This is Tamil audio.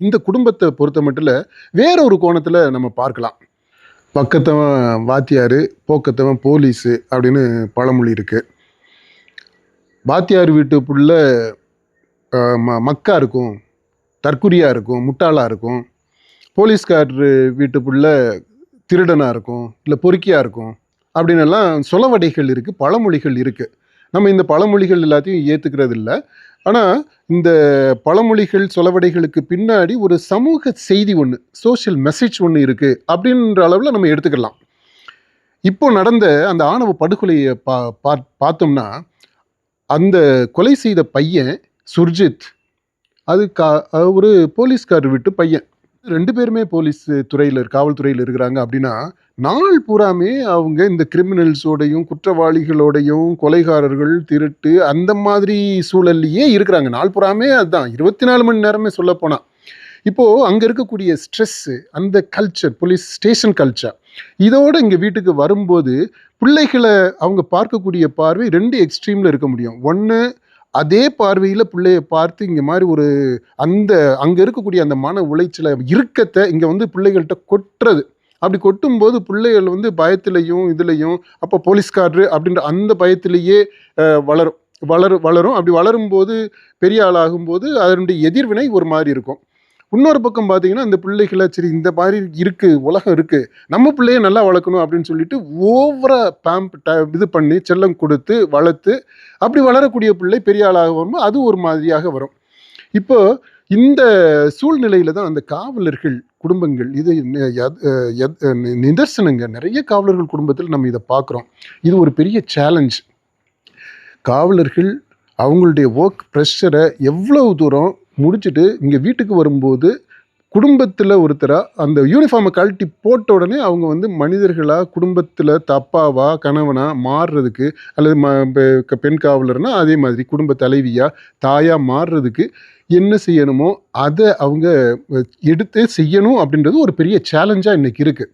இந்த குடும்பத்தை பொறுத்த மட்டும் வேற ஒரு கோணத்தில் நம்ம பார்க்கலாம். பக்கத்தவன் வாத்தியார், போக்கத்தவன் போலீஸு அப்படின்னு பழமொழி இருக்கு. வாத்தியார் வீட்டு புள்ள மக்கா இருக்கும், தற்குறியாக இருக்கும், முட்டாளாக இருக்கும். போலீஸ்காரர் வீட்டு புள்ள திருடனாக இருக்கும், இல்லை பொறுக்கியாக இருக்கும் அப்படின்னு எல்லாம் சொலவடைகள் இருக்குது, பழமொழிகள் இருக்குது. நம்ம இந்த பழமொழிகள் எல்லாத்தையும் ஏற்றுக்கிறது இல்லை. ஆனால் இந்த பழமொழிகள் சொலவடைகளுக்கு பின்னாடி ஒரு சமூக செய்தி ஒன்று, சோஷியல் மெசேஜ் ஒன்று இருக்குது அப்படின்ற அளவில் நம்ம எடுத்துக்கலாம். இப்போ நடந்த அந்த ஆணவ படுகொலையை பார்த்தோம்னா, அந்த கொலை செய்த பையன் சுர்ஜித், அது ஒரு போலீஸ்காரர் வீட்டு பையன். 2 பேருமே போலீஸ் துறையில், காவல்துறையில் இருக்கிறாங்க. அப்படின்னா நாள் பூராமே அவங்க இந்த கிரிமினல்ஸோடையும் குற்றவாளிகளோடையும் கொலைகாரர்கள், திருட்டு அந்த மாதிரி சூழல்லையே இருக்கிறாங்க. நாள் பூராமே அதுதான், 24 மணி நேரமே சொல்ல போனால். இப்போது அங்கே இருக்கக்கூடிய ஸ்ட்ரெஸ்ஸு, அந்த கல்ச்சர், போலீஸ் ஸ்டேஷன் கல்ச்சர், இதோடு இங்கே வீட்டுக்கு வரும்போது பிள்ளைகளை அவங்க பார்க்கக்கூடிய பார்வை 2 எக்ஸ்ட்ரீமில் இருக்க முடியும். ஒன்று, அதே பார்வையில் பிள்ளைய பார்த்து இங்கே மாதிரி ஒரு அந்த அங்கே இருக்கக்கூடிய அந்த மன உளைச்சலை, இறுக்கத்தை இங்கே வந்து பிள்ளைகள்கிட்ட கொட்டுறது. அப்படி கொட்டும்போது பிள்ளைகள் வந்து பயத்திலையும் இதுலையும், அப்போ போலீஸ்காரரு அப்படின்ற அந்த பயத்திலேயே வளரும். அப்படி வளரும்போது பெரிய ஆளாகும்போது அதனுடைய எதிர்வினை ஒரு மாதிரி இருக்கும். இன்னொரு பக்கம் பார்த்தீங்கன்னா, இந்த பிள்ளைகளை சரி இந்த மாதிரி இருக்குது, உலகம் இருக்குது, நம்ம பிள்ளைய நல்லா வளர்க்கணும் அப்படின்னு சொல்லிட்டு ஓவராக இது பண்ணி செல்லம் கொடுத்து வளர்த்து அப்படி வளரக்கூடிய பிள்ளை பெரிய ஆளாக வரும்போது அது ஒரு மாதிரியாக வரும். இப்போ இந்த சூழ்நிலையில தான் அந்த காவலர்கள் குடும்பங்கள், இது நிதர்சனங்க. நிறைய காவலர்கள் குடும்பத்தில் நம்ம இதை பார்க்குறோம். இது ஒரு பெரிய சேலஞ்ச். காவலர்கள் அவங்களுடைய ஒர்க் ப்ரெஷரை எவ்வளவு தூரம் முடிச்சுட்டு இங்கே வீட்டுக்கு வரும்போது குடும்பத்தில் ஒருத்தராக அந்த யூனிஃபார்மை கழட்டி போட்ட உடனே அவங்க வந்து மனிதர்களாக, குடும்பத்தில் தப்பாவா கணவனாக மாறுறதுக்கு, அல்லது பெண் காவலர்னா அதே மாதிரி குடும்ப தலைவியாக தாயாக மாறுறதுக்கு என்ன செய்யணுமோ அதை அவங்க எடுத்து செய்யணும் அப்படின்றது ஒரு பெரிய சேலஞ்சாக இன்றைக்கி இருக்குது.